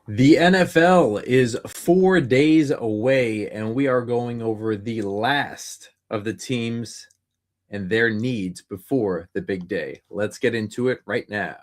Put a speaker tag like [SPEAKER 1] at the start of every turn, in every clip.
[SPEAKER 1] The NFL is 4 days away, and we are going over the last of the teams and their needs before the big day. Let's get into it right now.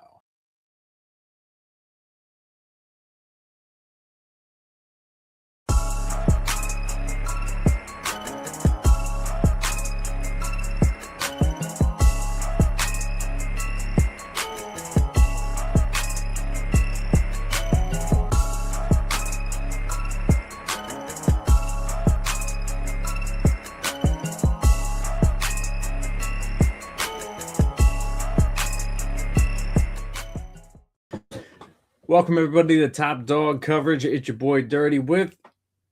[SPEAKER 1] Welcome, everybody, to Top Dog Coverage. It's your boy Dirty with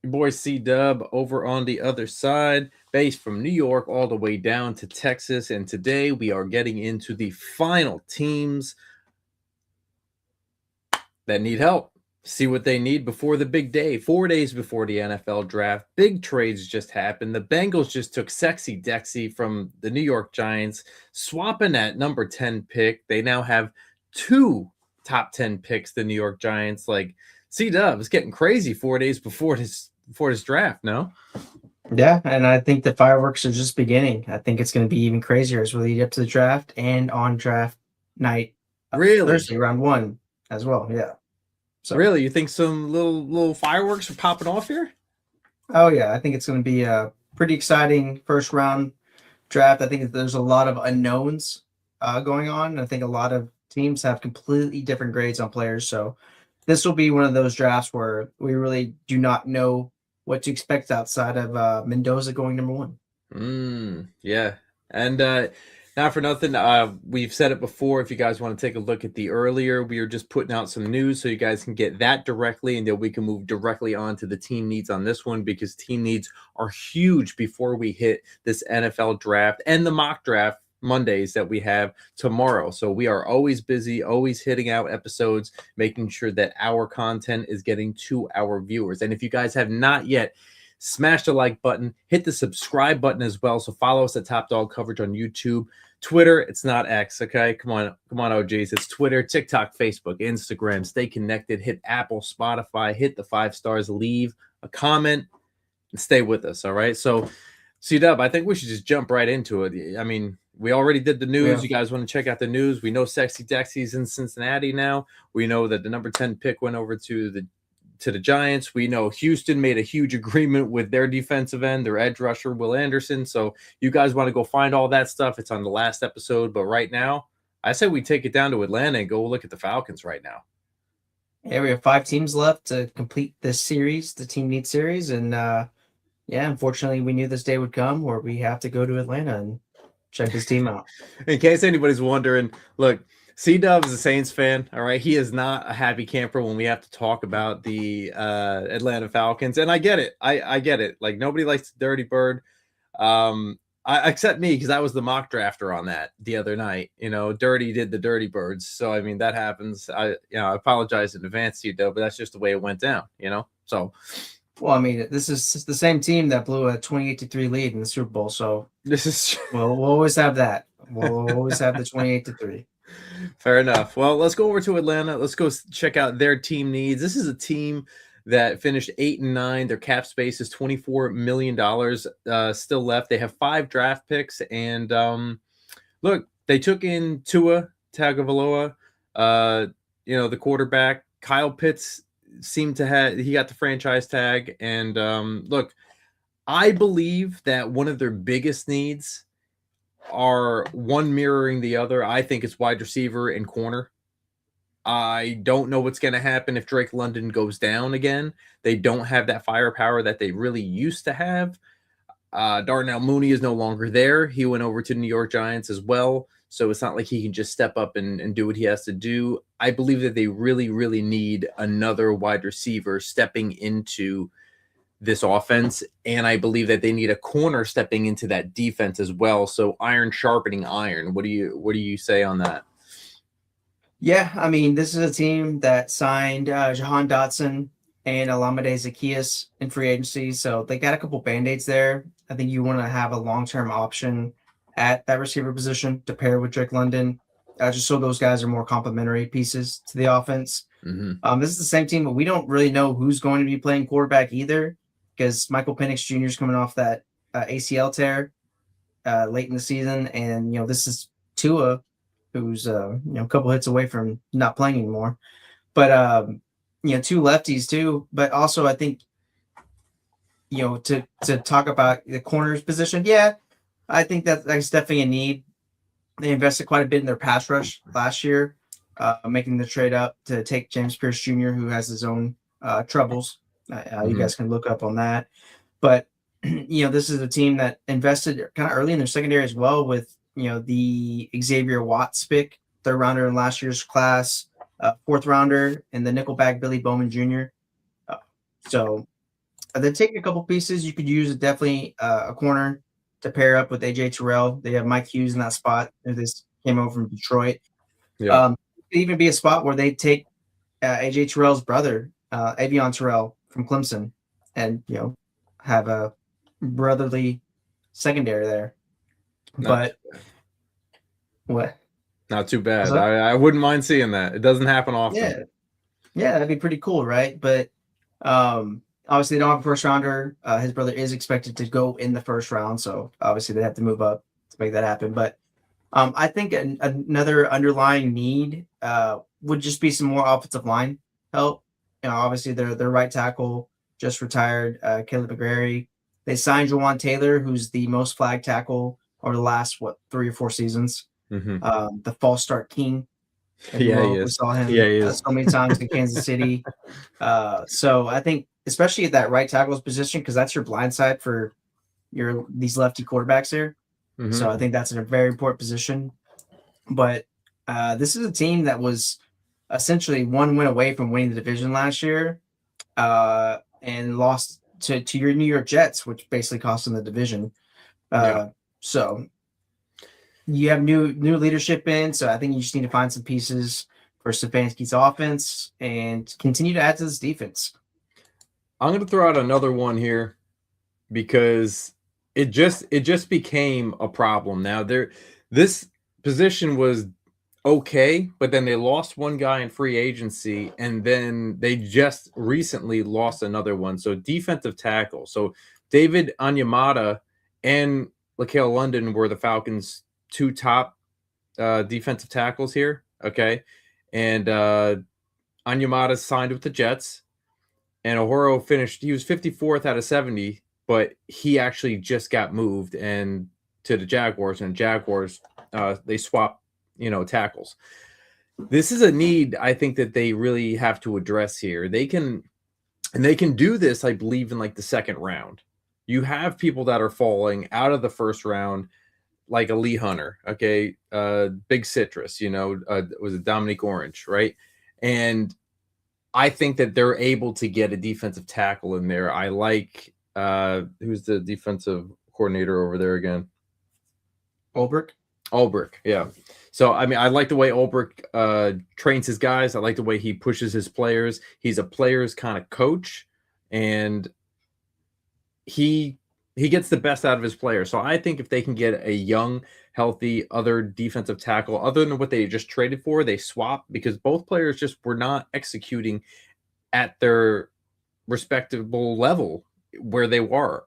[SPEAKER 1] your boy C-Dub over on the other side, based from New York all the way down to Texas. And today we are getting into the final teams that need help. See what they need before the big day. 4 days before the NFL draft. Big trades just happened. The Bengals just took Sexy Dexy from the New York Giants, swapping that number 10 pick. They now have two top 10 picks, the New York Giants. Like, C-Dub, it's getting crazy 4 days before this draft, no?
[SPEAKER 2] Yeah, and I think the fireworks are just beginning. I think it's going to be even crazier as we lead up to the draft and on draft night,
[SPEAKER 1] Really?
[SPEAKER 2] Thursday, round one as well. Yeah. So
[SPEAKER 1] Really? You think some little fireworks are popping off here?
[SPEAKER 2] Oh yeah, I think it's going to be a pretty exciting first round draft. I think there's a lot of unknowns going on. I think a lot of teams have completely different grades on players. So this will be one of those drafts where we really do not know what to expect outside of Mendoza going number one.
[SPEAKER 1] Yeah. And not for nothing, we've said it before. If you guys want to take a look at the earlier, we are just putting out some news so you guys can get that directly, and then we can move directly on to the team needs on this one, because team needs are huge before we hit this NFL draft and the mock draft Mondays that we have tomorrow. So we are always busy, always hitting out episodes, making sure that our content is getting to our viewers. And if you guys have not yet, smash the like button, hit the subscribe button as well. So follow us at Top Dog Coverage on YouTube, Twitter. It's not X, okay? Come on, OGs. It's Twitter, TikTok, Facebook, Instagram. Stay connected. Hit Apple, Spotify. Hit the 5 stars. Leave a comment and stay with us, all right? So, C-Dub, I think we should just jump right into it. I mean, we already did the news.
[SPEAKER 2] Yeah.
[SPEAKER 1] You guys want to check out the news? We know Sexy Dexy's in Cincinnati now. We know that the number 10 pick went over to the Giants. We know Houston made a huge agreement with their defensive end, their edge rusher, Will Anderson. So you guys want to go find all that stuff, it's on the last episode. But right now, I say we take it down to Atlanta and go look at the Falcons right now.
[SPEAKER 2] Yeah, we have 5 teams left to complete this series, the Team Need series. And yeah, unfortunately, we knew this day would come where we have to go to Atlanta and check this team out.
[SPEAKER 1] In case anybody's wondering, look, C-Dub is a Saints fan, all right? He is not a happy camper when we have to talk about the Atlanta Falcons, and I get it. I get it. Like, nobody likes the Dirty Bird, except me, because I was the mock drafter on that the other night. You know, Dirty did the Dirty Birds, so, I mean, that happens. I apologize in advance to you, though, but that's just the way it went down, you know? So...
[SPEAKER 2] Well, I mean, this is the same team that blew a 28-3 lead in the Super Bowl, so
[SPEAKER 1] this is
[SPEAKER 2] we'll always have that. We'll always have the 28-3.
[SPEAKER 1] Fair enough. Well, let's go over to Atlanta. Let's go check out their team needs. This is a team that finished 8-9. Their cap space is $24 million still left. They have 5 draft picks, and look, they took in Tua Tagovailoa, the quarterback. Kyle Pitts seemed to he got the franchise tag, and look, I believe that one of their biggest needs are one mirroring the other. I think it's wide receiver and corner. I don't know what's going to happen if Drake London goes down again. They don't have that firepower that they really used to have. Darnell Mooney is no longer there. He went over to the New York Giants as well. So it's not like he can just step up and do what he has to do. I believe that they really, really need another wide receiver stepping into this offense. And I believe that they need a corner stepping into that defense as well. So iron sharpening iron. What do you say on that?
[SPEAKER 2] Yeah, I mean, this is a team that signed Jahan Dotson and Olamide Zaccheaus in free agency. So they got a couple Band-Aids there. I think you want to have a long-term option at that receiver position to pair with Drake London, just so those guys are more complementary pieces to the offense.
[SPEAKER 1] Mhm.
[SPEAKER 2] This is the same team, but we don't really know who's going to be playing quarterback either, because Michael Penix Jr. is coming off that ACL tear late in the season, and this is Tua, who's a couple hits away from not playing anymore. But two lefties too. But also, I think to talk about the corners position, yeah, I think that's definitely a need. They invested quite a bit in their pass rush last year, making the trade up to take James Pierce Jr., who has his own troubles. You
[SPEAKER 1] Mhm.
[SPEAKER 2] guys can look up on that. But this is a team that invested kind of early in their secondary as well, with the Xavier Watts pick, third rounder in last year's class, fourth rounder, and the nickelback Billy Bowman Jr. So they're taking a couple pieces. You could use definitely a corner to pair up with AJ Terrell. They have Mike Hughes in that spot. This came over from Detroit.
[SPEAKER 1] Yeah.
[SPEAKER 2] It could even be a spot where they take AJ Terrell's brother, Avion Terrell from Clemson, and have a brotherly secondary there.
[SPEAKER 1] Not
[SPEAKER 2] But what?
[SPEAKER 1] not too
[SPEAKER 2] What's
[SPEAKER 1] bad.
[SPEAKER 2] up?
[SPEAKER 1] I wouldn't mind seeing that. It doesn't happen often.
[SPEAKER 2] Yeah, yeah, that'd be pretty cool, right? But obviously, they don't have a first rounder. His brother is expected to go in the first round, so obviously they have to move up to make that happen. But I think another underlying need would just be some more offensive line help. Obviously their right tackle just retired, Caleb McGrary. They signed Jawan Taylor, who's the most flagged tackle over the last 3 or 4 seasons.
[SPEAKER 1] Mhm.
[SPEAKER 2] The false start king, if you
[SPEAKER 1] Yeah, he
[SPEAKER 2] will. We
[SPEAKER 1] is.
[SPEAKER 2] saw
[SPEAKER 1] Yeah,
[SPEAKER 2] him
[SPEAKER 1] he is.
[SPEAKER 2] so many times in Kansas City. So I think, especially at that right tackle's position, because that's your blind side for these lefty quarterbacks here. So
[SPEAKER 1] Mhm.
[SPEAKER 2] I think that's a very important position. But this is a team that was essentially one win away from winning the division last year, and lost to your New York Jets, which basically cost them the division.
[SPEAKER 1] Yeah.
[SPEAKER 2] So you have new leadership in. So I think you just need to find some pieces for Stefanski's offense and continue to add to this defense.
[SPEAKER 1] I'm going to throw out another one here because it just became a problem. Now this position was okay, but then they lost one guy in free agency, and then they just recently lost another one. So defensive tackle. So David Onyemata and Laquelle London were the Falcons' two top defensive tackles here. Okay, and Onyemata signed with the Jets, and Ohoro finished. He was 54th out of 70, but he actually just got moved and to the Jaguars, and Jaguars they swapped tackles. This is a need I think that they really have to address here. They can do this, I believe, in like the second round. You have people that are falling out of the first round, like a Lee Hunter, okay, Big Citrus, was it Dominique Orange, right? And I think that they're able to get a defensive tackle in there. I like who's the defensive coordinator over there again?
[SPEAKER 2] Ulbrich?
[SPEAKER 1] Ulbrich, yeah. So I mean, I like the way Ulbrich trains his guys. I like the way he pushes his players. He's a players kind of coach, and he gets the best out of his players. So I think if they can get a young, healthy other defensive tackle, other than what they just traded for, they swap because both players just were not executing at their respectable level where they were,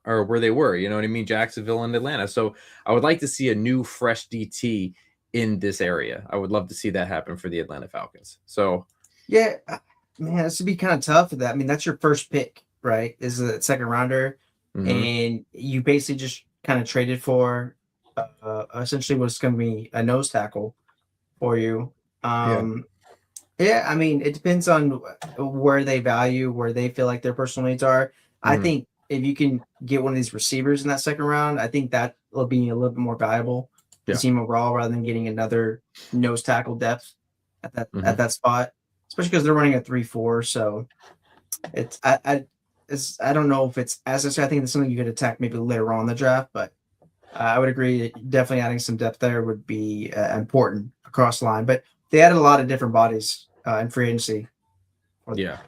[SPEAKER 1] you know what I mean? Jacksonville and Atlanta. So I would like to see a new, fresh DT in this area. I would love to see that happen for the Atlanta Falcons. So
[SPEAKER 2] Yeah, man, this would be kind of tough for that. I mean, that's your first pick, right? Is a second rounder,
[SPEAKER 1] mhm.
[SPEAKER 2] and you basically just kind of traded for essentially what's going to be a nose tackle for you.
[SPEAKER 1] Yeah.
[SPEAKER 2] Yeah, I mean, it depends on where they value, where they feel like their personal needs are. I
[SPEAKER 1] Mhm.
[SPEAKER 2] think if you can get one of these receivers in that second round, I think that will be a little bit more valuable to the
[SPEAKER 1] Yeah.
[SPEAKER 2] team overall, rather than getting another nose tackle depth at
[SPEAKER 1] Mhm.
[SPEAKER 2] that spot, especially because they're running a 3-4. So I don't know if it's as I said, I think it's something you could attack maybe later on in the draft, but I would agree that definitely adding some depth there would be important across the line. But they added a lot of different bodies in free agency.
[SPEAKER 1] Yeah.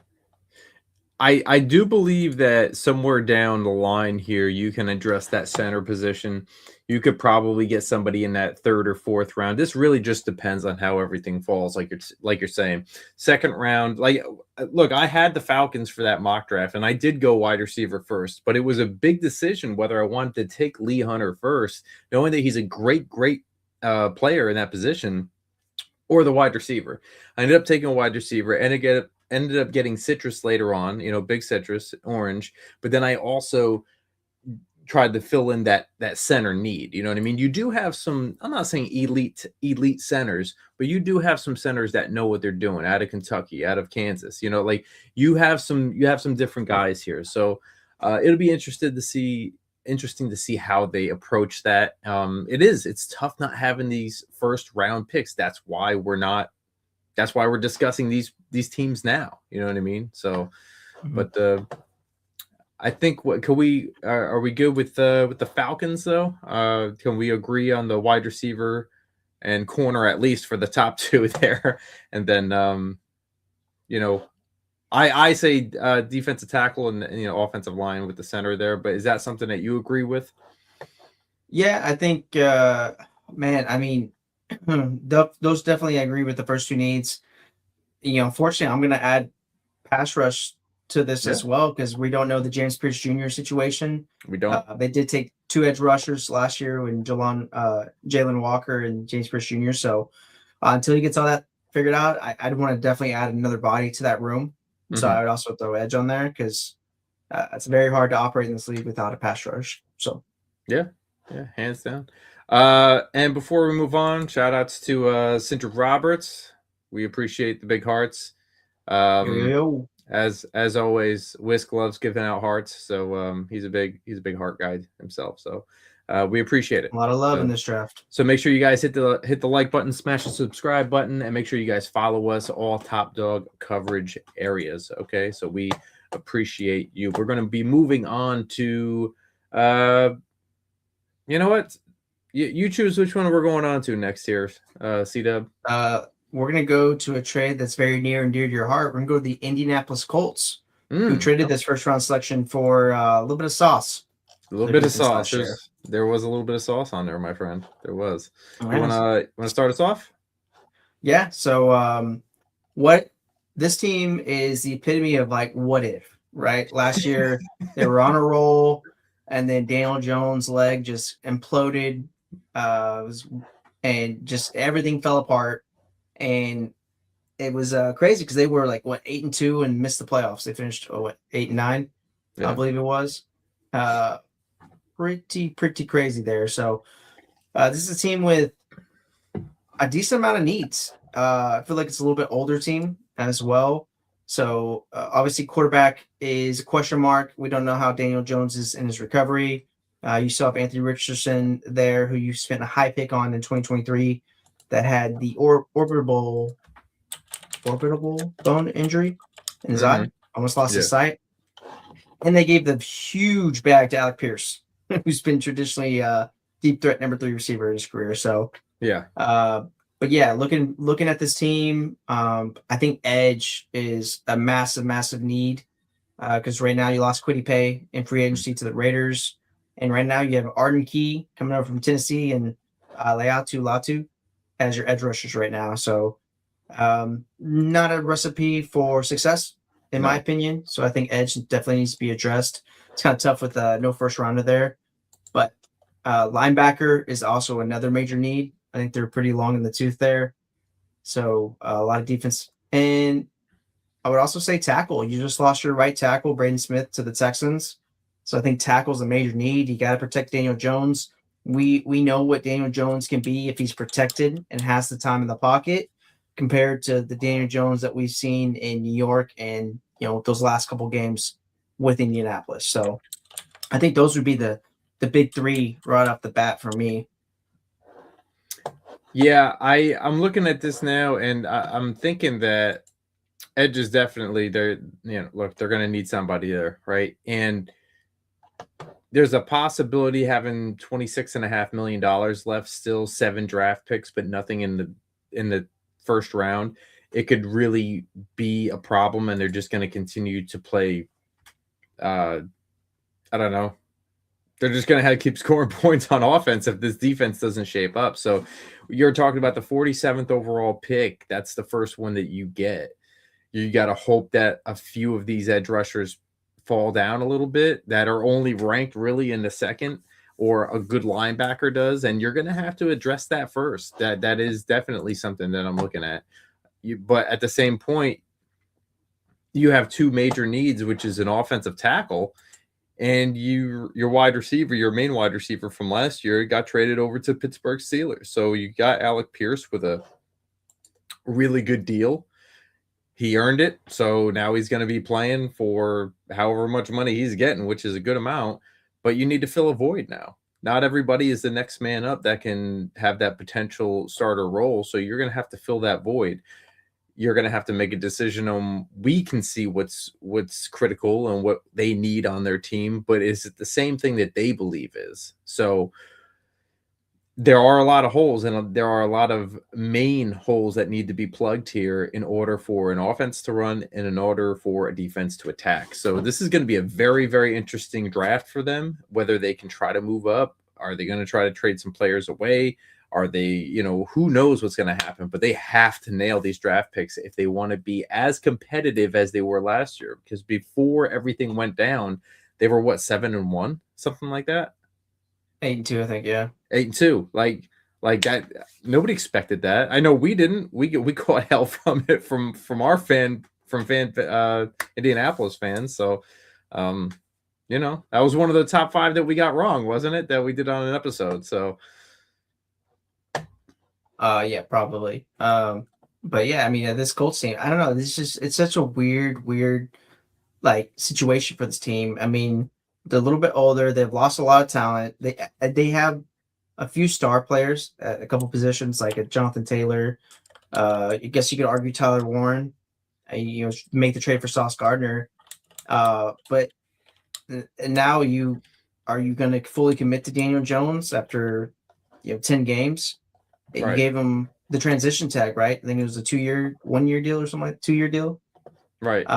[SPEAKER 1] I do believe that somewhere down the line here, you can address that center position. You could probably get somebody in that third or fourth round. This really just depends on how everything falls. Like you're saying, second round. Look, I had the Falcons for that mock draft, and I did go wide receiver first, but it was a big decision whether I wanted to take Lee Hunter first, knowing that he's a great player in that position, or the wide receiver. I ended up taking a wide receiver, and ended up getting citrus later on, big citrus, orange. But then I also tried to fill in that center need. You know what I mean? You do have some, I'm not saying elite centers, but you do have some centers that know what they're doing out of Kentucky, out of Kansas. Like you have some different guys here. So it'll be interesting to see how they approach that. It's tough not having these first round picks. That's why we're discussing these teams now. You know what I mean? So, but I think are we good with the Falcons though? Can we agree on the wide receiver and corner at least for the top two there? And then I say defensive tackle and offensive line with the center there. But is that something that you agree with?
[SPEAKER 2] Yeah, I think, man, I mean, those definitely I agree with the first two needs. Unfortunately, I'm going to add pass rush to this as well because we don't know the James Pierce Jr. situation.
[SPEAKER 1] We don't.
[SPEAKER 2] They did take two edge rushers last year when Jalen Walker and James Pierce Jr. So until he gets all that figured out, I'd want to definitely add another body to that room. So I would also throw edge on there because it's very hard to operate in this league without a pass rush. So
[SPEAKER 1] yeah, hands down. And before we move on, shout outs to Cedric Roberts. We appreciate the big hearts. As always, Whisk loves giving out hearts, so he's a big heart guy himself. So we appreciate it.
[SPEAKER 2] A lot of love in this draft.
[SPEAKER 1] So make sure you guys hit the like button, smash the subscribe button, and make sure you guys follow us all Top Dog coverage areas. Okay, so we appreciate you. We're going to be moving on to, you know what? You choose which one we're going on to next here, C-Dub.
[SPEAKER 2] We're going to go to a trade that's very near and dear to your heart. We're going to go to the Indianapolis Colts, who traded this first-round selection for a little bit of sauce.
[SPEAKER 1] A little bit of sauce. There was a little bit of sauce on there, my friend. There was. You want to start us off?
[SPEAKER 2] Yeah. So what this team is the epitome of like what if, right? Last year they were on a roll, and then Daniel Jones' leg just imploded, and just everything fell apart. And it was crazy because they were like 8-2 and missed the playoffs. They finished 8-9, I believe it was. Pretty crazy there. So this is a team with a decent amount of needs. I feel like it's a little bit older team as well. So obviously quarterback is a question mark. We don't know how Daniel Jones is in his recovery. You still have Anthony Richardson there, who you spent a high pick on in 2023. That had the orbital bone injury in his eye, almost lost his sight. And they gave the huge bag to Alec Pierce, who's been traditionally deep threat number 3 receiver in his career. So but yeah, looking at this team, I think edge is a massive need because right now you lost Kwity Paye in free agency to the Raiders, and right now you have Arden Key coming over from Tennessee and Leatu Latu as your edge rushers right now. So not a recipe for success, in my opinion. So I think edge definitely needs to be addressed. It's kind of tough with no first rounder there. But linebacker is also another major need. I think they're pretty long in the tooth there. So a lot of defense. And I would also say tackle. You just lost your right tackle, Braden Smith, to the Texans. So I think tackle is a major need. You got to protect Daniel Jones. We know what Daniel Jones can be if he's protected and has the time in the pocket compared to the Daniel Jones that we've seen in New York and those last couple games with Indianapolis. So I think those would be the big three right off the bat for me.
[SPEAKER 1] Yeah, I'm looking at this now and I'm thinking that edge is definitely they're going to need somebody there, right? And there's a possibility having $26.5 million left, still 7 draft picks, but nothing in the first round. it could really be a problem, and they're just going to continue to play. I don't know. They're just going to have to keep scoring points on offense if this defense doesn't shape up. So you're talking about the 47th overall pick. That's the first one that you get. You got to hope that a few of these edge rushers fall down a little bit that are only ranked really in the second, or a good linebacker does, and you're going to have to address that first. That is definitely something that I'm looking at. But at the same point, you have two major needs, which is an offensive tackle, and your wide receiver, your main wide receiver from last year, got traded over to Pittsburgh Steelers. So you got Alec Pierce with a really good deal. He earned it, so now he's going to be playing for however much money he's getting, which is a good amount. But you need to fill a void now. Not everybody is the next man up that can have that potential starter role, so you're going to have to fill that void. You're going to have to make a decision on. We can see what's critical and what they need on their team, but is it the same thing that they believe is? So there are a lot of holes, and there are a lot of main holes that need to be plugged here in order for an offense to run and in order for a defense to attack. So this is going to be a very, very interesting draft for them, whether they can try to move up. Are they going to try to trade some players away? Are they, who knows what's going to happen, but they have to nail these draft picks if they want to be as competitive as they were last year, because before everything went down, they were 7-1, something like that.
[SPEAKER 2] 8-2, I think. Yeah.
[SPEAKER 1] 8-2, like that. Nobody expected that. I know we didn't. We caught hell from it from our Indianapolis fans. So, that was one of the top 5 that we got wrong, wasn't it? That we did on an episode. So,
[SPEAKER 2] yeah, probably. But yeah, I mean, this Colts team, I don't know. It's such a weird like situation for this team. I mean, they're a little bit older. They've lost a lot of talent. They have a few star players at a couple positions, like a Jonathan Taylor. I guess you could argue Tyler Warren. Make the trade for Sauce Gardner. But now are you going to fully commit to Daniel Jones after 10 games? Right. You gave him the transition tag, right? I think it was a 1-year deal or something like 2-year deal.
[SPEAKER 1] Right.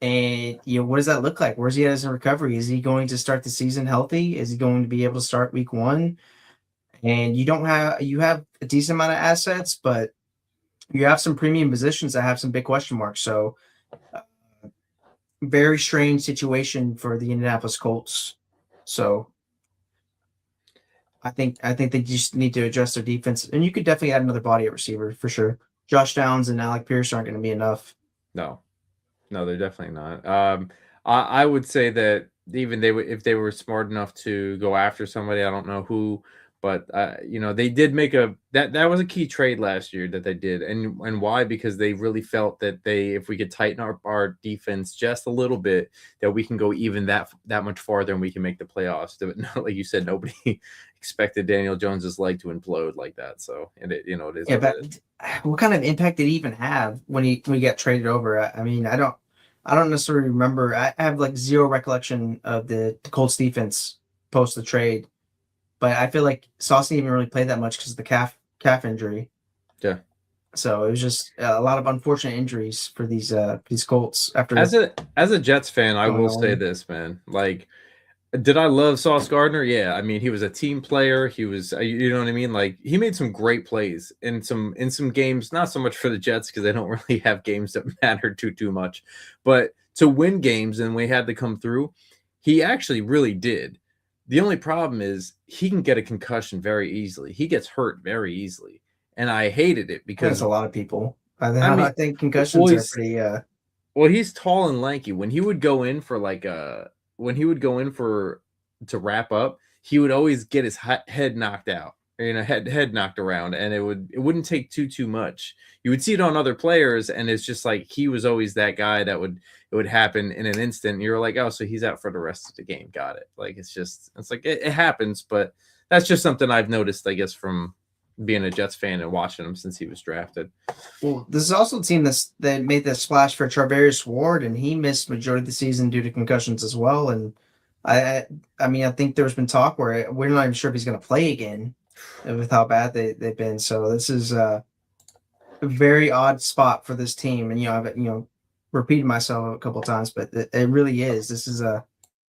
[SPEAKER 2] And what does that look like? Where's he at as a recovery? Is he going to start the season healthy? Is he going to be able to start week 1? And you have a decent amount of assets, but you have some premium positions that have some big question marks. So very strange situation for the Indianapolis Colts. So I think they just need to adjust their defense, and you could definitely add another body at receiver for sure. Josh Downs and Alec Pierce aren't going to be enough.
[SPEAKER 1] No, they're definitely not. I would say that even if they were smart enough to go after somebody, I don't know who, but they did make that was a key trade last year that they did, and why? Because they really felt that if we could tighten our defense just a little bit, that we can go even that much farther and we can make the playoffs. Like you said, nobody expected Daniel Jones's leg to implode like that. So, and it is.
[SPEAKER 2] Yeah, but what kind of impact did he even have when he got traded over? I mean, I don't necessarily remember. I have like zero recollection of the Colts defense post the trade, but I feel like Sauce didn't even really play that much because of the calf injury.
[SPEAKER 1] Yeah.
[SPEAKER 2] So it was just a lot of unfortunate injuries for these Colts. After
[SPEAKER 1] as a Jets fan, I will say this, man. Like, did I love Sauce Gardner? Yeah, I mean, he was a team player. He was, you know what I mean? Like, he made some great plays in some games, not so much for the Jets because they don't really have games that matter too much, but to win games and we had to come through, he actually really did. The only problem is he can get a concussion very easily. He gets hurt very easily, and I hated it because
[SPEAKER 2] there's a lot of people. I think concussions are pretty.
[SPEAKER 1] Well, he's tall and lanky. When he would go in for to wrap up, he would always get his head knocked out, head knocked around, and it wouldn't take too much. You would see it on other players, and it's just like he was always that guy that it would happen in an instant. You're like, oh, so he's out for the rest of the game. Got it. Like it's like it happens, but that's just something I've noticed, I guess, from being a Jets fan and watching him since he was drafted.
[SPEAKER 2] Well, this is also a team that made the splash for Charvarius Ward, and he missed majority of the season due to concussions as well. And I mean, I think there's been talk where we're not even sure if he's going to play again with how bad they've been. So this is a very odd spot for this team, and I've repeated myself a couple of times, but it really is. This is a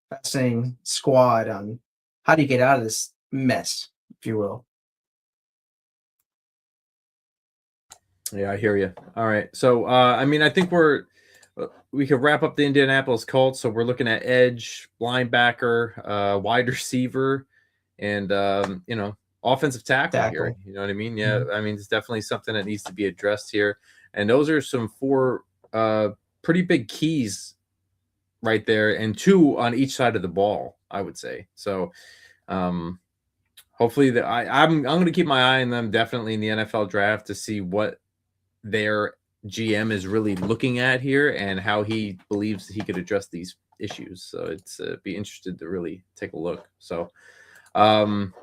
[SPEAKER 2] fascinating squad on how do you get out of this mess, if you will.
[SPEAKER 1] Yeah, I hear you. All right. So, I mean, I think we could wrap up the Indianapolis Colts. So we're looking at edge, linebacker, wide receiver, and offensive tackle here.
[SPEAKER 2] Tackle.
[SPEAKER 1] You know what I mean? Yeah. I mean, it's definitely something that needs to be addressed here. And those are some four pretty big keys right there, and two on each side of the ball, I would say. So, hopefully, I'm going to keep my eye on them definitely in the NFL draft to see what their GM is really looking at here and how he believes he could address these issues. So it's be interested to really take a look. So, all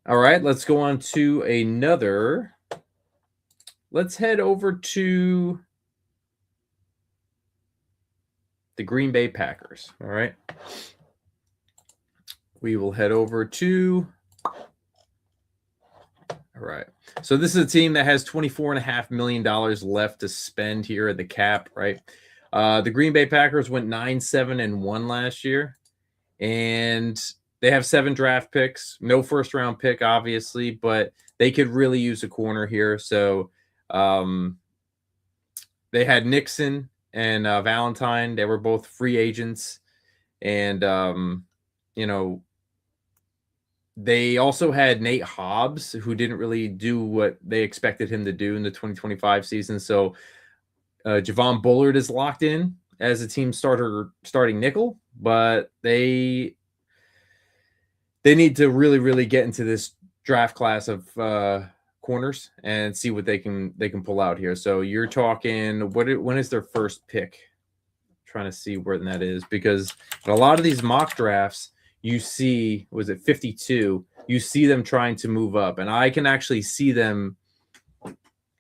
[SPEAKER 1] right, let's go on to another. Let's head over to the Green Bay Packers. All right. We will head over to. All right. So this is a team that has $24.5 million left to spend here at the cap, right? The Green Bay Packers went 9-7-1 last year, and they have 7 draft picks. No first round pick, obviously, but they could really use a corner here. So they had Nixon and Valentine. They were both free agents, and they also had Nate Hobbs, who didn't really do what they expected him to do in the 2025 season. So Javon Bullard is locked in as a team starting nickel, but they need to really, really get into this draft class of corners and see what they can pull out here. So you're talking, when is their first pick? I'm trying to see where that is, because in a lot of these mock drafts, you see, was it 52? You see them trying to move up, and I can actually see them.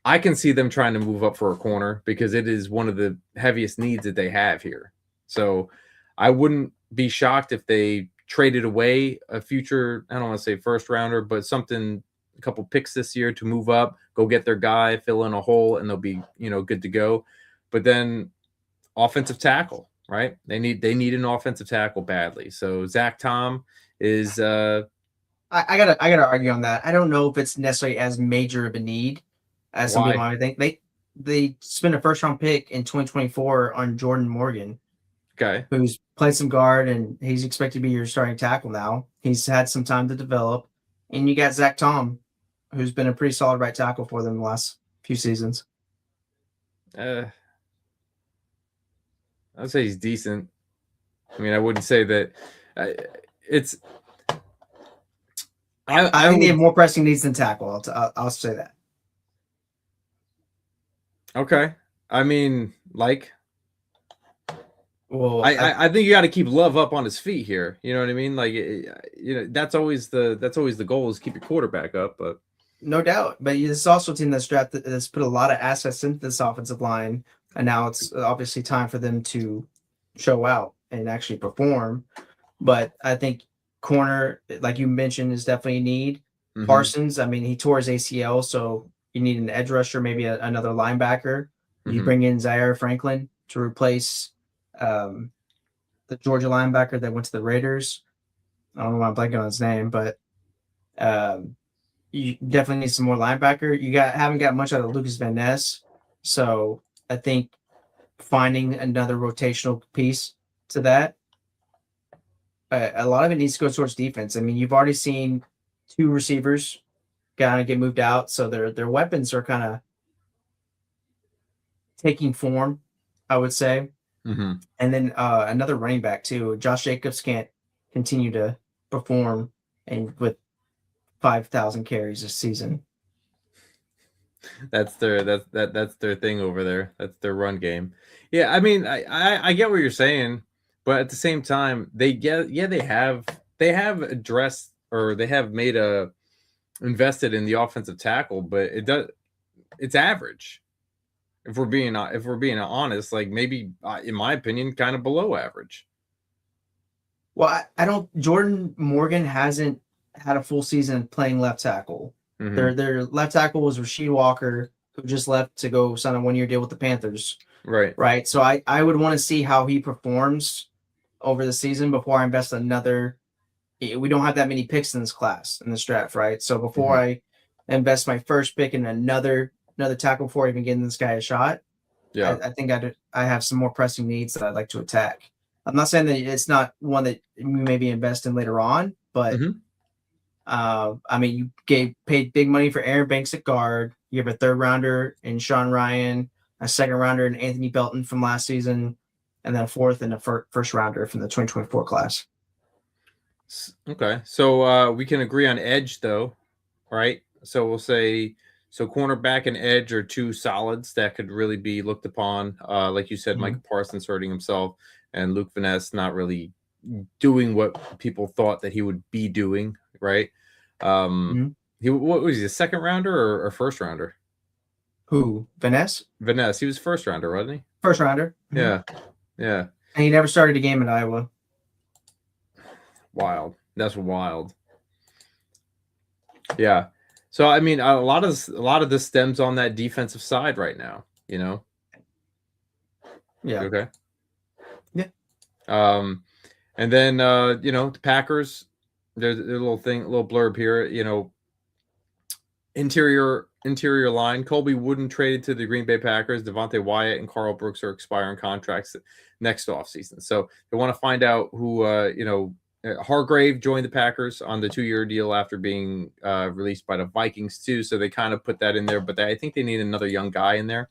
[SPEAKER 1] I can see them trying to move up for a corner because it is one of the heaviest needs that they have here. So I wouldn't be shocked if they traded away a future, I don't want to say first rounder, but a couple picks this year to move up, go get their guy, fill in a hole, and they'll be, good to go. But then offensive tackle. Right, they need an offensive tackle badly. So Zach Tom is.
[SPEAKER 2] I gotta argue on that. I don't know if it's necessarily as major of a need as some people might think. They spent a first round pick in 2024 on Jordan Morgan,
[SPEAKER 1] okay,
[SPEAKER 2] who's played some guard, and he's expected to be your starting tackle now. He's had some time to develop, and you got Zach Tom, who's been a pretty solid right tackle for them the last few seasons.
[SPEAKER 1] I'd say he's decent. I mean, I wouldn't say that it's.
[SPEAKER 2] I think they have more pressing needs than tackle. I'll say that.
[SPEAKER 1] Okay. I mean,
[SPEAKER 2] well,
[SPEAKER 1] I think you got to keep Love up on his feet here. You know what I mean? Like, that's always the goal, is keep your quarterback up. But
[SPEAKER 2] no doubt. But this is also a team that's put a lot of assets into this offensive line. And now it's obviously time for them to show out and actually perform. But I think corner, like you mentioned, is definitely a need. Mm-hmm. Parsons, I mean, he tore his ACL, so you need an edge rusher, maybe another linebacker. Mm-hmm. You bring in Zaire Franklin to replace the Georgia linebacker that went to the Raiders. I don't know why I'm blanking on his name, but you definitely need some more linebacker. Haven't got much out of Lucas Van Ness, so I think finding another rotational piece to that, a lot of it needs to go towards defense. I mean, you've already seen 2 receivers kind of get moved out, so their weapons are kind of taking form, I would say. Mm-hmm. And then another running back too. Josh Jacobs can't continue to perform and with 5,000 carries this season.
[SPEAKER 1] That's their thing over there. That's their run game. Yeah, I mean, I get what you're saying, but at the same time, they have addressed, or they have invested in the offensive tackle, but it's average. If we're being honest, like maybe in my opinion, kind of below average.
[SPEAKER 2] Well, Jordan Morgan hasn't had a full season playing left tackle. Mm-hmm. Their left tackle was Rasheed Walker, who just left to go sign a 1-year deal with the Panthers.
[SPEAKER 1] Right.
[SPEAKER 2] Right. So I would want to see how he performs over the season before I invest another. We don't have that many picks in this class in this draft, right? So before
[SPEAKER 1] Mhm.
[SPEAKER 2] I invest my first pick in another tackle before even getting this guy a shot,
[SPEAKER 1] Yeah.
[SPEAKER 2] I think I have some more pressing needs that I'd like to attack. I'm not saying that it's not one that you maybe invest in later on, but
[SPEAKER 1] Mhm.
[SPEAKER 2] I mean, you paid big money for Aaron Banks at guard. You have a third rounder in Sean Ryan, a second rounder in Anthony Belton from last season, and then a fourth and a first rounder from the 2024 class.
[SPEAKER 1] Okay. So we can agree on edge though, right? So we'll say so cornerback and edge are two solids that could really be looked upon. Like you said,
[SPEAKER 2] Mhm.
[SPEAKER 1] Micah Parsons hurting himself and Luke Van Ness not really doing what people thought that he would be doing, right? Um
[SPEAKER 2] Mhm.
[SPEAKER 1] what was he, a second rounder or first rounder?
[SPEAKER 2] Who? Vanessa?
[SPEAKER 1] Van Ness, he was first rounder, wasn't
[SPEAKER 2] First rounder.
[SPEAKER 1] he?
[SPEAKER 2] Mhm.
[SPEAKER 1] Yeah. Yeah.
[SPEAKER 2] And he never started a game at Iowa.
[SPEAKER 1] Wild. That's wild. Yeah. So I mean, a lot of this stems on that defensive side right now. You know.
[SPEAKER 2] Yeah.
[SPEAKER 1] Okay.
[SPEAKER 2] Yeah.
[SPEAKER 1] And then the Packers. There's a little thing, a little blurb here. Interior line. Colby Wooden traded to the Green Bay Packers. Devontae Wyatt and Carl Brooks are expiring contracts next offseason. So they want to find out who Hargrave joined the Packers on the 2-year deal after being released by the Vikings too. So they kind of put that in there, but I think they need another young guy in there.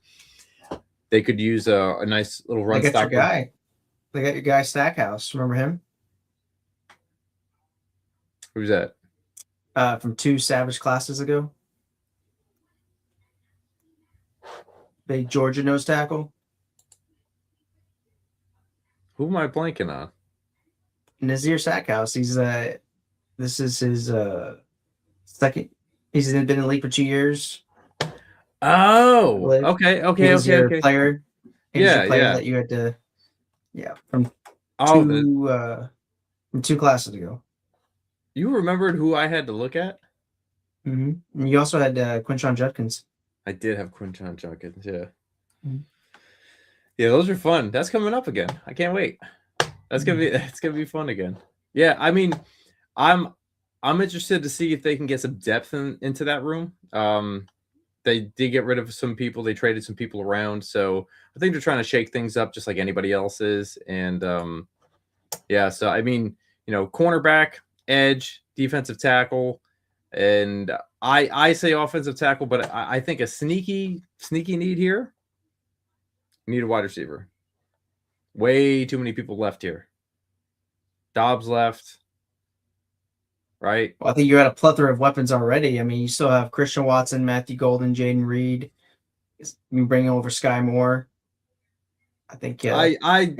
[SPEAKER 1] They could use a nice little run
[SPEAKER 2] They got your
[SPEAKER 1] stopper.
[SPEAKER 2] guy. They got your guy Stackhouse. Remember him?
[SPEAKER 1] Who's that?
[SPEAKER 2] From 2 Savage classes ago. Big Georgia nose tackle.
[SPEAKER 1] Who am I blanking on?
[SPEAKER 2] Nazir Stackhouse. This is his second. He's been in the league for 2 years.
[SPEAKER 1] Oh, okay.
[SPEAKER 2] He was your player. He was your player
[SPEAKER 1] Yeah.
[SPEAKER 2] that you had to. Yeah, from
[SPEAKER 1] Oh,
[SPEAKER 2] from 2 classes ago.
[SPEAKER 1] you remembered who I had to look at?
[SPEAKER 2] Mm-hmm. And you also had Quinshon Judkins.
[SPEAKER 1] I did have Quinton Junkins, yeah.
[SPEAKER 2] Mm-hmm.
[SPEAKER 1] Yeah, those are fun. That's coming up again. I can't wait. It's gonna be fun again. Yeah, I mean, I'm interested to see if they can get some depth into that room. They did get rid of some people. They traded some people around, so I think they're trying to shake things up just like anybody else is. And yeah, so I mean, cornerback, edge, defensive tackle, and I say offensive tackle, but I think a sneaky need here. Need a wide receiver. Way too many people left here. Dobbs left, right?
[SPEAKER 2] Well, I think you're at a plethora of weapons already. I mean, you still have Christian Watson, Matthew Golden, Jaden Reed. You bring over Sky Moore. I think.
[SPEAKER 1] I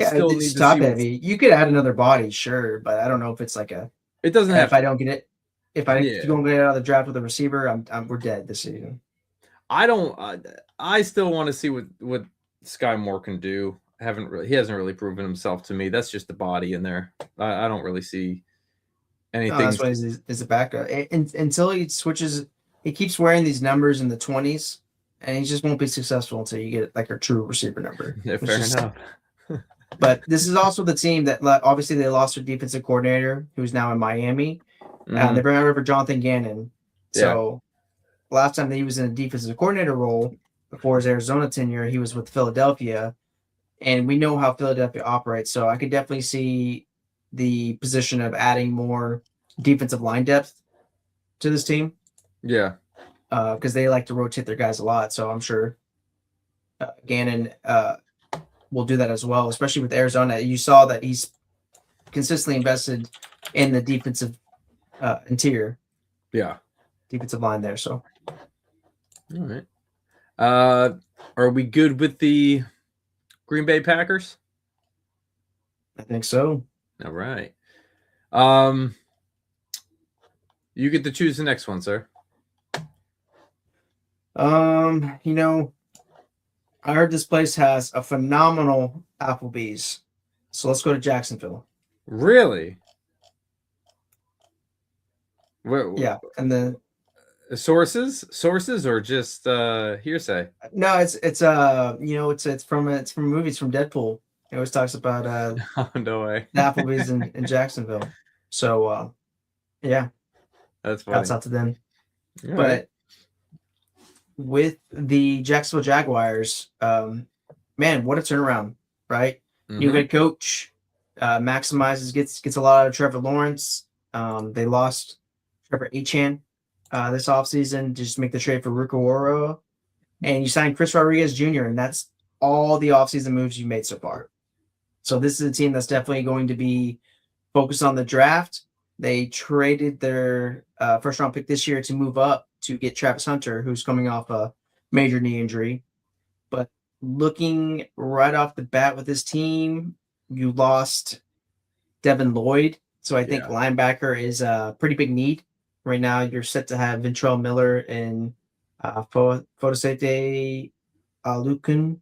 [SPEAKER 1] still
[SPEAKER 2] it's
[SPEAKER 1] need to
[SPEAKER 2] top
[SPEAKER 1] see.
[SPEAKER 2] heavy. You could add another body, sure, but I don't know if it's like a.
[SPEAKER 1] It doesn't have.
[SPEAKER 2] If I don't get it, if
[SPEAKER 1] Yeah.
[SPEAKER 2] you don't get it out of the draft with a receiver, we're dead this season.
[SPEAKER 1] I don't. I still want to see what Sky Moore can do. He hasn't really proven himself to me. That's just the body in there. I don't really see anything.
[SPEAKER 2] No, that's why he's a backup. Until he switches, he keeps wearing these numbers in the 20s, and he just won't be successful until you get like a true receiver number.
[SPEAKER 1] Yeah, fair enough.
[SPEAKER 2] But this is also the team that obviously they lost their defensive coordinator, who's now in Miami. They bring over Jonathan Gannon. So last time that he was in a defensive coordinator role before his Arizona tenure, he was with Philadelphia. And we know how Philadelphia operates. So I could definitely see the position of adding more defensive line depth to this team.
[SPEAKER 1] Yeah.
[SPEAKER 2] Because they like to rotate their guys a lot. So I'm sure Gannon will do that as well, especially with Arizona. You saw that he's consistently invested in the defensive interior.
[SPEAKER 1] Yeah.
[SPEAKER 2] Defensive line there. So.
[SPEAKER 1] All right. Are we good with the Green Bay Packers?
[SPEAKER 2] I think so.
[SPEAKER 1] All right. You get to choose the next one, sir.
[SPEAKER 2] I heard this place has a phenomenal Applebee's. So let's go to Jacksonville.
[SPEAKER 1] Really?
[SPEAKER 2] Yeah, and
[SPEAKER 1] Sources, or just hearsay?
[SPEAKER 2] No, it's from movies from Deadpool. It always talks about
[SPEAKER 1] Oh, no way.
[SPEAKER 2] the Applebee's in Jacksonville. So yeah,
[SPEAKER 1] That's
[SPEAKER 2] shouts
[SPEAKER 1] funny.
[SPEAKER 2] out to them.
[SPEAKER 1] All right.
[SPEAKER 2] But with the Jacksonville Jaguars, man, what a turnaround, right? New
[SPEAKER 1] Mm-hmm.
[SPEAKER 2] head coach, gets a lot out of Trevor Lawrence. They lost Trevor Achan this offseason just to make the trade for Rico Oro. And you signed Chris Rodriguez Jr., and that's all the offseason moves you made so far. So this is a team that's definitely going to be focused on the draft. They traded their first round pick this year to move up to get Travis Hunter, who's coming off a major knee injury. But looking right off the bat with this team, you lost Devin Lloyd. So I think
[SPEAKER 1] Yeah.
[SPEAKER 2] linebacker is a pretty big need. Right now, you're set to have Ventrell Miller and Fotosete Lukun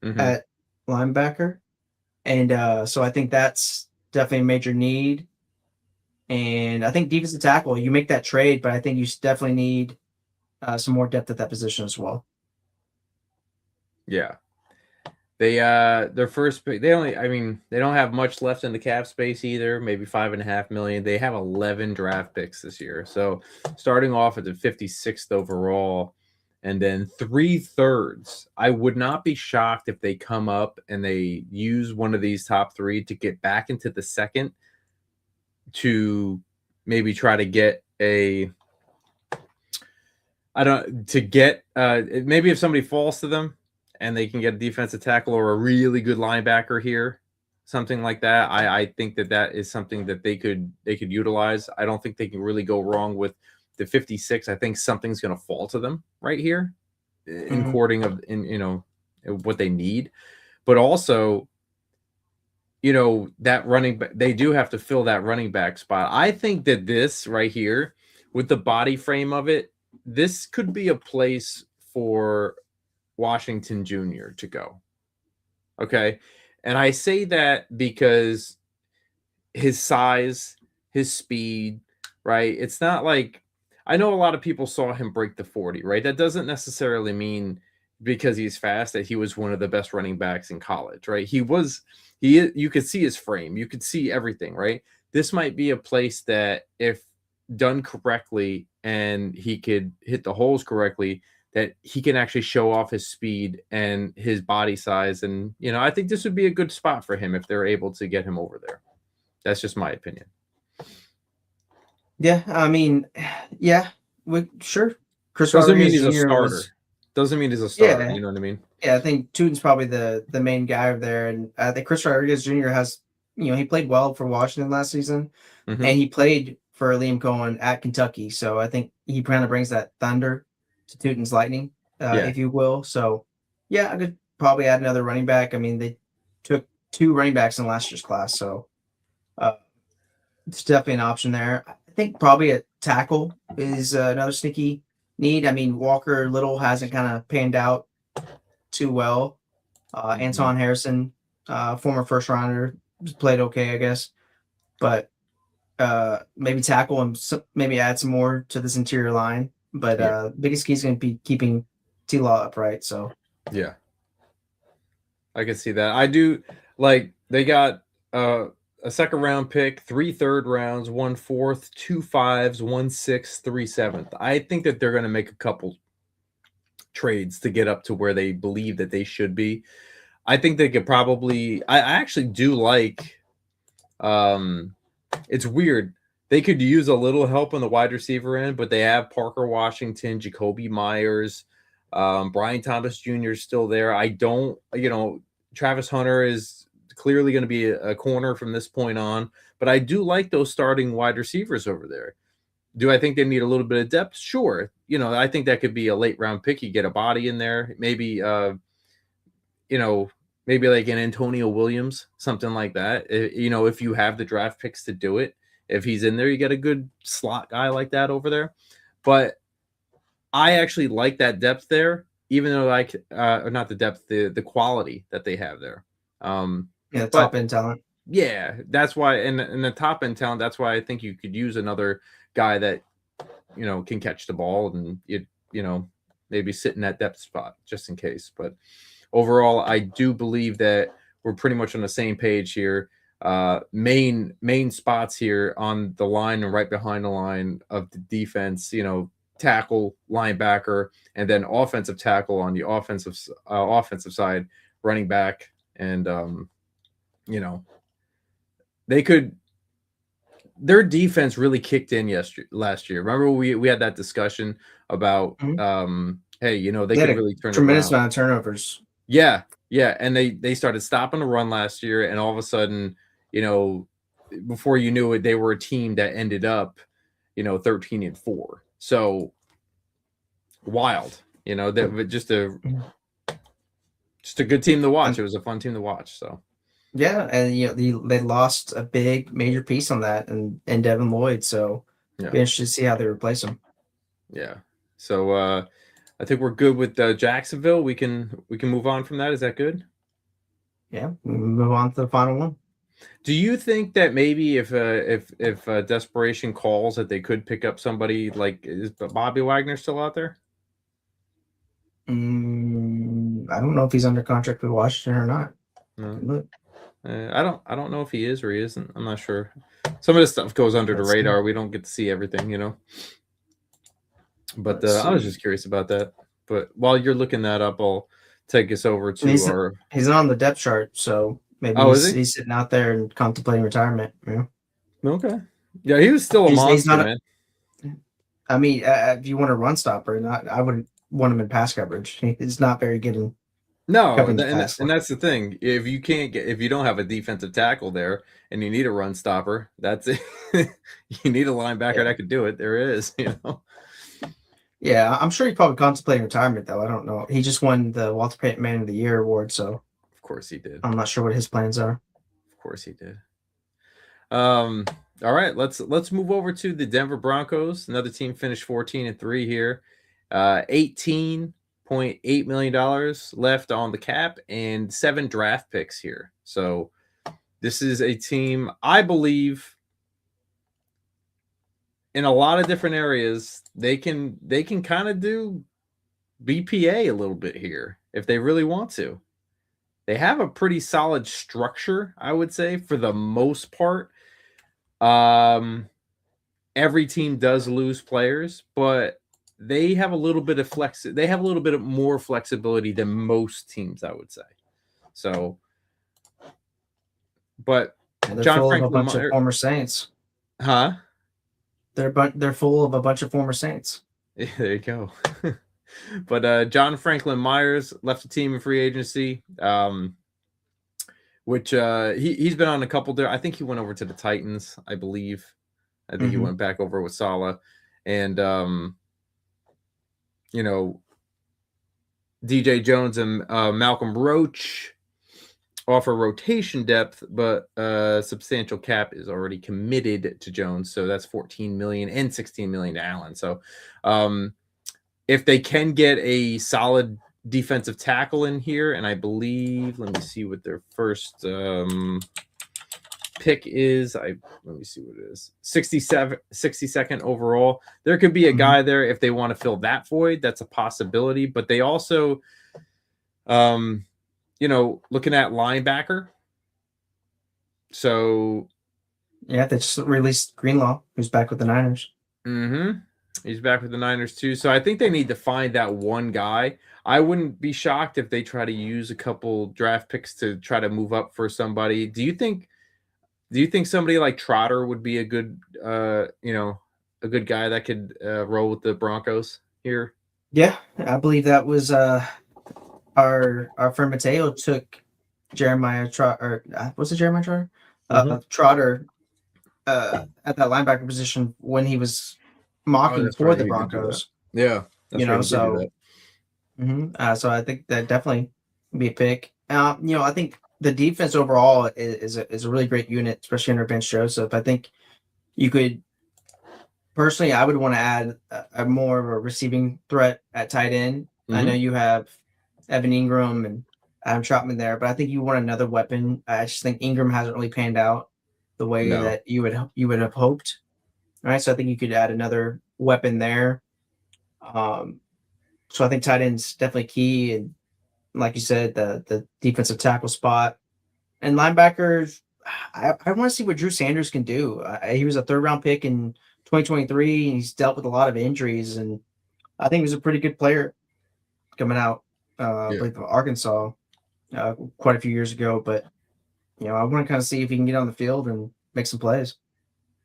[SPEAKER 1] Mm-hmm.
[SPEAKER 2] at linebacker. And so I think that's definitely a major need. And I think defensive tackle, you make that trade, but I think you definitely need some more depth at that position as well.
[SPEAKER 1] Yeah. They their first pick, they don't have much left in the cap space either, maybe 5.5 million. They have 11 draft picks this year. So starting off at the 56th overall and then 3/3. I would not be shocked if they come up and they use one of these top three to get back into the second to maybe try to get a I don't to get maybe if somebody falls to them and they can get a defensive tackle or a really good linebacker here, something like that. I think that is something that they could utilize. I don't think they can really go wrong with the 56. I think something's going to fall to them right here in
[SPEAKER 2] Mm-hmm.
[SPEAKER 1] courting of what they need, but also that running back, they do have to fill that running back spot. I think that this right here with the body frame of it, this could be a place for Washington Jr. to go. Okay. And I say that because his size, his speed, right? It's not like I know a lot of people saw him break the 40, right? That doesn't necessarily mean because he's fast that he was one of the best running backs in college, right? You could see his frame, you could see everything, right? This might be a place that if done correctly and he could hit the holes correctly, that he can actually show off his speed and his body size. And, I think this would be a good spot for him if they're able to get him over there. That's just my opinion.
[SPEAKER 2] Yeah, I mean, yeah, sure. Chris
[SPEAKER 1] Doesn't mean
[SPEAKER 2] Rodriguez
[SPEAKER 1] he's a
[SPEAKER 2] Jr.
[SPEAKER 1] starter.
[SPEAKER 2] was,
[SPEAKER 1] Doesn't mean he's a starter.
[SPEAKER 2] yeah,
[SPEAKER 1] You know what I mean?
[SPEAKER 2] yeah. I think Tutin's probably the main guy over there, and I think Chris Rodriguez Jr. has, he played well for Washington last season,
[SPEAKER 1] Mm-hmm.
[SPEAKER 2] and he played for Liam Cohen at Kentucky. So I think he kind of brings that thunder to Tutin's lightning,
[SPEAKER 1] Yeah.
[SPEAKER 2] if you will. So yeah, I could probably add another running back. I mean, they took two running backs in last year's class, so uh, it's definitely an option there. I think probably a tackle is another sneaky need. I mean, Walker Little hasn't kind of panned out too well.
[SPEAKER 1] Mm-hmm.
[SPEAKER 2] Anton Harrison, former first rounder, played okay, I guess. But maybe tackle and maybe add some more to this interior line. But
[SPEAKER 1] Yeah.
[SPEAKER 2] biggest key is going to be keeping T-Law upright. So
[SPEAKER 1] Yeah. I can see that. I do like they got a second round pick, 3 third rounds, 1 fourth, 2 fives, 1 sixth, 3 seventh. I think that they're going to make a couple trades to get up to where they believe that they should be. I think they could probably. I actually do like. It's weird. They could use a little help on the wide receiver end, but they have Parker Washington, Jacoby Myers, Brian Thomas Jr. is still there. I don't. Travis Hunter is clearly going to be a corner from this point on, but I do like those starting wide receivers over there. Do I think they need a little bit of depth? Sure. I think that could be a late round pick. You get a body in there, maybe maybe like an Antonio Williams, something like that. If you have the draft picks to do it, if he's in there, you get a good slot guy like that over there. But I actually like that depth there, even though not the depth, the quality that they have there.
[SPEAKER 2] yeah,
[SPEAKER 1] But
[SPEAKER 2] top end talent.
[SPEAKER 1] yeah, that's why, and the top end talent, that's why I think you could use another guy that can catch the ball and maybe sit in that depth spot just in case. But overall, I do believe that we're pretty much on the same page here. Main spots here on the line and right behind the line of the defense, tackle, linebacker, and then offensive tackle on the offensive side, running back, and they could. Their defense really kicked in last year. Remember we had that discussion about hey, they could really turn it
[SPEAKER 2] tremendous
[SPEAKER 1] around.
[SPEAKER 2] amount of turnovers.
[SPEAKER 1] Yeah, and they started stopping the run last year, and all of a sudden, before you knew it, they were a team that ended up, 13-4. So wild, that just a good team to watch. It was a fun team to watch. So
[SPEAKER 2] yeah, and they lost a big major piece on that, and Devin Lloyd. So
[SPEAKER 1] yeah,
[SPEAKER 2] be interested to see how they replace him.
[SPEAKER 1] Yeah. So I think we're good with Jacksonville. We can move on from that. Is that good?
[SPEAKER 2] Yeah, we move on to the final one.
[SPEAKER 1] Do you think that maybe if desperation calls that they could pick up somebody like, is Bobby Wagner still out there?
[SPEAKER 2] I don't know if he's under contract with Washington or not.
[SPEAKER 1] No. I don't know if he is or he isn't. I'm not sure. Some of this stuff goes under the radar. We don't get to see everything, But I was just curious about that. But while you're looking that up, I'll take us over to
[SPEAKER 2] he's not on the depth chart, so maybe he's sitting out there and contemplating retirement.
[SPEAKER 1] Okay. Yeah, he was still a monster, man.
[SPEAKER 2] I mean, if you want a run stopper, I wouldn't want him in pass coverage. He's not very good in.
[SPEAKER 1] No, and that's the thing. If you don't have a defensive tackle there and you need a run stopper, that's it. You need a linebacker that could do it. There is,
[SPEAKER 2] Yeah, I'm sure he's probably contemplating retirement, though. I don't know. He just won the Walter Payton Man of the Year award, so
[SPEAKER 1] of course he did.
[SPEAKER 2] I'm not sure what his plans are.
[SPEAKER 1] Of course he did. All right, let's move over to the Denver Broncos. Another team finished 14-3 here. $18.8 million left on the cap and 7 draft picks here. So this is a team, I believe, in a lot of different areas, they can kind of do BPA a little bit here if they really want to. They have a pretty solid structure, I would say, for the most part. Every team does lose players, but they have a little bit of They have a little bit of more flexibility than most teams, I would say. So, but
[SPEAKER 2] they're full of a bunch of former Saints,
[SPEAKER 1] huh?
[SPEAKER 2] They're full of a bunch of former Saints.
[SPEAKER 1] Yeah, there you go. But John Franklin Myers left the team in free agency, which he's been on a couple there. I think he went over to the Titans, I believe. I think he went back over with Saleh. And, DJ Jones and Malcolm Roach offer rotation depth, but substantial cap is already committed to Jones. So that's $14 million and $16 million to Allen. So if they can get a solid defensive tackle in here, and I believe, let me see what their first pick is. Let me see what it is. 62nd overall. There could be a guy there if they want to fill that void. That's a possibility. But they also, looking at linebacker. So,
[SPEAKER 2] yeah, they just released Greenlaw, who's back with the Niners.
[SPEAKER 1] He's back with the Niners too. So I think they need to find that one guy. I wouldn't be shocked if they try to use a couple draft picks to try to move up for somebody. Do you think somebody like Trotter would be a good, a good guy that could roll with the Broncos here?
[SPEAKER 2] Yeah, I believe that was our friend Mateo took Jeremiah Trotter. Was it Jeremiah Trotter? Trotter at that linebacker position when he was mocking for the Broncos.
[SPEAKER 1] Yeah,
[SPEAKER 2] so I think that definitely would be a pick. I think the defense overall is a really great unit, especially under Bench Joseph. I think you could personally, I would want to add a more of a receiving threat at tight end. I know you have Evan Ingram and Adam Trautman there, but I think you want another weapon. I just think Ingram hasn't really panned out the way that you would have hoped. All right, so I think you could add another weapon there. So I think tight end's definitely key, and like you said, the defensive tackle spot and linebackers. I want to see what Drew Sanders can do. He was a third round pick in 2023, and he's dealt with a lot of injuries, and I think he was a pretty good player coming out, I
[SPEAKER 1] Yeah.
[SPEAKER 2] believe from Arkansas, quite a few years ago. But I want to kind of see if he can get on the field and make some plays.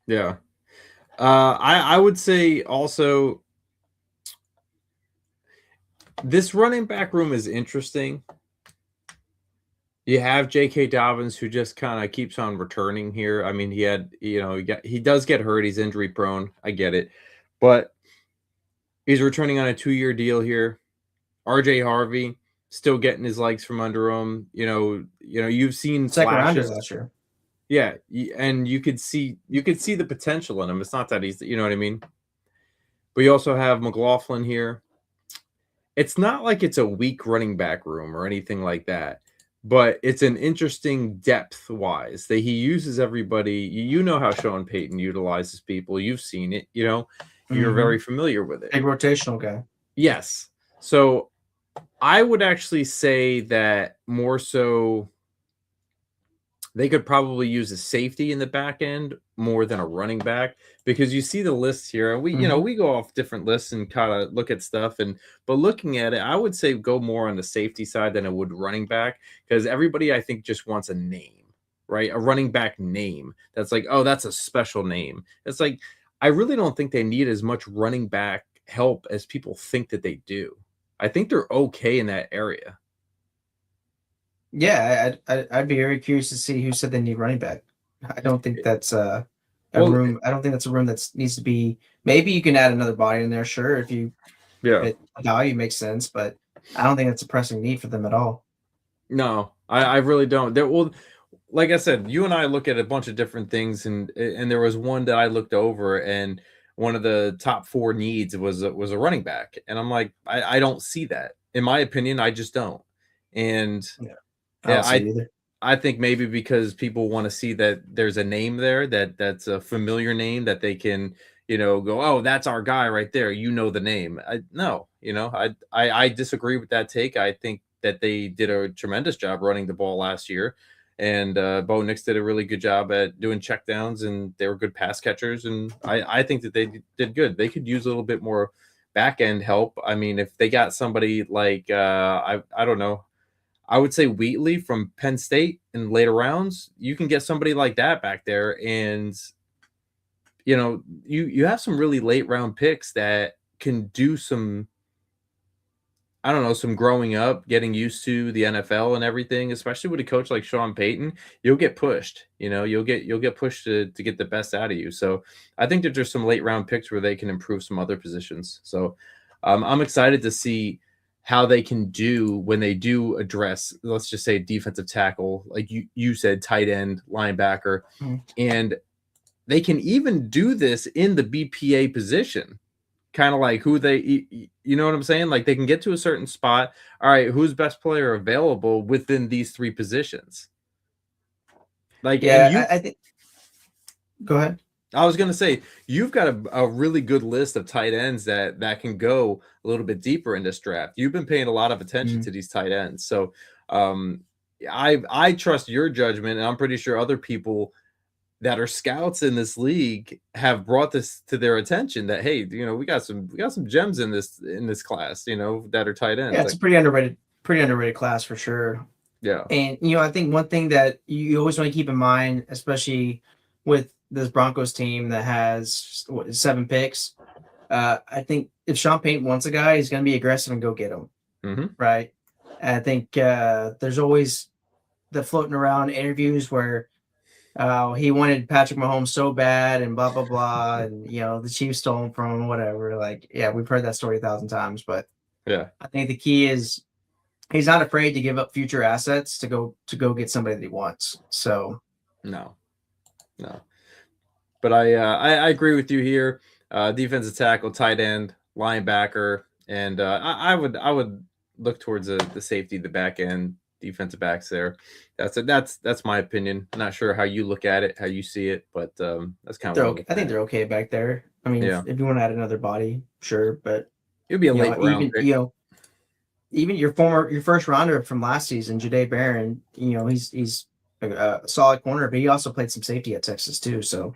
[SPEAKER 1] Yeah. I would say also this running back room is interesting. You have J.K. Dobbins, who just kind of keeps on returning here. I mean, he does get hurt. He's injury prone. I get it, but he's returning on a 2-year deal here. R.J. Harvey still getting his legs from under him. You've seen
[SPEAKER 2] Second rounder
[SPEAKER 1] flashes.
[SPEAKER 2] last year.
[SPEAKER 1] Yeah, and you could see the potential in him. It's not that he's, you know what I mean. But you also have McLaughlin here. It's not like it's a weak running back room or anything like that, but it's an interesting depth wise that he uses everybody. You know how Sean Payton utilizes people. You've seen it, you're very familiar with it.
[SPEAKER 2] Big rotational guy.
[SPEAKER 1] Yes. So I would actually say that more so they could probably use a safety in the back end more than a running back, because you see the lists here and we go off different lists and kind of look at stuff, but looking at it, I would say go more on the safety side than I would running back, because everybody I think just wants a name, right? A running back name that's like, oh, that's a special name. It's like, I really don't think they need as much running back help as people think that they do. I think they're okay in that area.
[SPEAKER 2] Yeah, I'd be very curious to see who said they need running back. I don't think that's a
[SPEAKER 1] Well,
[SPEAKER 2] room. I don't think that's a room that needs to be. Maybe you can add another body in there, sure, if value makes sense, but I don't think that's a pressing need for them at all.
[SPEAKER 1] No, I really don't. Well, like I said, you and I look at a bunch of different things, and there was one that I looked over, and one of the top 4 needs was a running back, and I'm like, I don't see that. In my opinion, I just don't. And
[SPEAKER 2] I don't see it either.
[SPEAKER 1] I think maybe because people want to see that there's a name there that's a familiar name that they can, go, oh, that's our guy right there. The name. I disagree with that take. I think that they did a tremendous job running the ball last year, and Bo Nix did a really good job at doing checkdowns, and they were good pass catchers, and I think that they did good. They could use a little bit more back end help. I mean, if they got somebody like I don't know. I would say Wheatley from Penn State in later rounds. You can get somebody like that back there, and you have some really late round picks that can do some, I don't know, some growing up, getting used to the NFL and everything. Especially with a coach like Sean Payton, you'll get pushed. You'll get pushed to get the best out of you. So I think that there's some late round picks where they can improve some other positions. So I'm excited to see how they can do when they do address, let's just say, defensive tackle, like you said, tight end, linebacker, and they can even do this in the BPA position, kind of like who they, you know what I'm saying? Like they can get to a certain spot. All right, who's best player available within these 3 positions? Like,
[SPEAKER 2] yeah, I think. Go ahead.
[SPEAKER 1] I was going to say, you've got a really good list of tight ends that can go a little bit deeper in this draft. You've been paying a lot of attention to these tight ends. So I trust your judgment, and I'm pretty sure other people that are scouts in this league have brought this to their attention that, hey, we got some gems in this class, that are tight ends.
[SPEAKER 2] Yeah, it's a pretty underrated class for sure.
[SPEAKER 1] Yeah.
[SPEAKER 2] And I think one thing that you always want to keep in mind, especially with this Broncos team that has 7 picks, I think if Sean Payton wants a guy, he's going to be aggressive and go get him. Right. And I think there's always the floating around interviews where he wanted Patrick Mahomes so bad and blah, blah, blah. And, the Chiefs stole him from him, whatever. Like, yeah, we've heard that story 1,000 times. But
[SPEAKER 1] yeah, I
[SPEAKER 2] think the key is he's not afraid to give up future assets to go get somebody that he wants. So
[SPEAKER 1] no. But I agree with you here. Defensive tackle, tight end, linebacker, and I would look towards the safety, the back end, defensive backs there. That's my opinion. Not sure how you look at it, how you see it, but that's kind of.
[SPEAKER 2] I think they're okay back there. I mean,
[SPEAKER 1] Yeah.
[SPEAKER 2] if you want to add another body, sure, but
[SPEAKER 1] It'd be a late round
[SPEAKER 2] even
[SPEAKER 1] pick.
[SPEAKER 2] even your first rounder from last season, Jahdae Barron, he's a solid corner, but he also played some safety at Texas too. So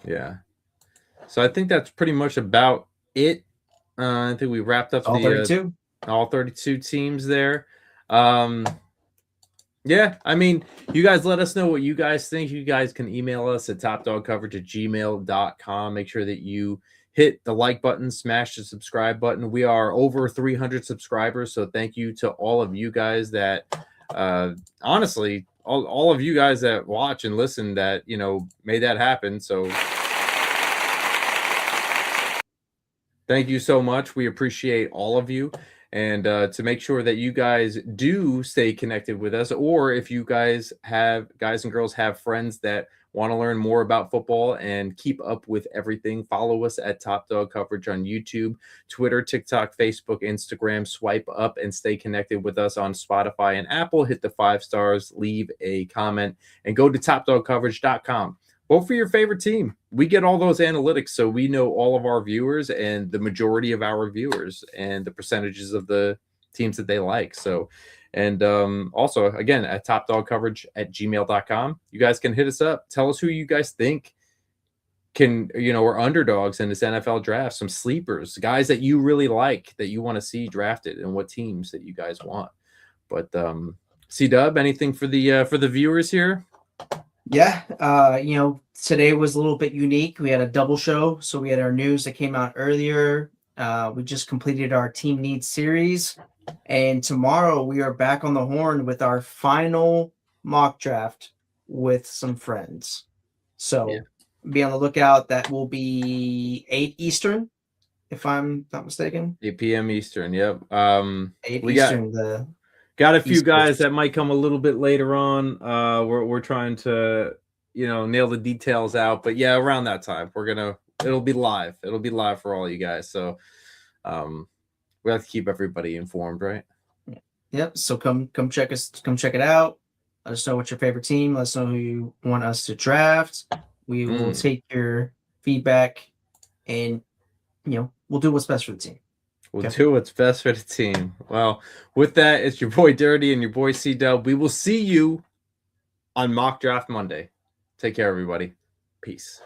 [SPEAKER 1] Yeah. So I think that's pretty much about it. I think we wrapped up
[SPEAKER 2] all 32.
[SPEAKER 1] All 32 teams there. Yeah, I mean, you guys let us know what you guys think. You guys can email us at topdogcoverage@gmail.com. Make sure that you hit the like button, smash the subscribe button. We are over 300 subscribers, so thank you to all of you guys that, honestly, all of you guys that watch and listen that, made that happen. So thank you so much. We appreciate all of you. And to make sure that you guys do stay connected with us, or if you guys and girls have friends that want to learn more about football and keep up with everything, follow us at Top Dog Coverage on YouTube, Twitter, TikTok, Facebook, Instagram. Swipe up and stay connected with us on Spotify and Apple. Hit the 5 stars, leave a comment, and go to topdogcoverage.com. Vote for your favorite team. We get all those analytics, so we know all of our viewers and the majority of our viewers and the percentages of the teams that they like. So, and also, again, at topdogcoverage@gmail.com, you guys can hit us up. Tell us who you guys think are underdogs in this NFL draft, some sleepers, guys that you really like, that you want to see drafted, and what teams that you guys want. But C-Dub, anything for the viewers here?
[SPEAKER 2] Yeah, today was a little bit unique. We had a double show, so we had our news that came out earlier. We just completed our team needs series, and tomorrow we are back on the horn with our final mock draft with some friends. So be on the lookout. That will be 8 Eastern, if I'm not mistaken.
[SPEAKER 1] 8 p.m. Eastern. Yep.
[SPEAKER 2] 8 Eastern.
[SPEAKER 1] Got a few guys that might come a little bit later on. We're trying to, nail the details out. But yeah, around that time, it'll be live. It'll be live for all you guys. So we have to keep everybody informed, right?
[SPEAKER 2] Yep. So come check it out. Let us know what's your favorite team. Let us know who you want us to draft. We will take your feedback, and we'll do what's best for the team.
[SPEAKER 1] We'll do what's best for the team. Well, with that, it's your boy Dirty and your boy C-Dub. We will see you on Mock Draft Monday. Take care, everybody. Peace.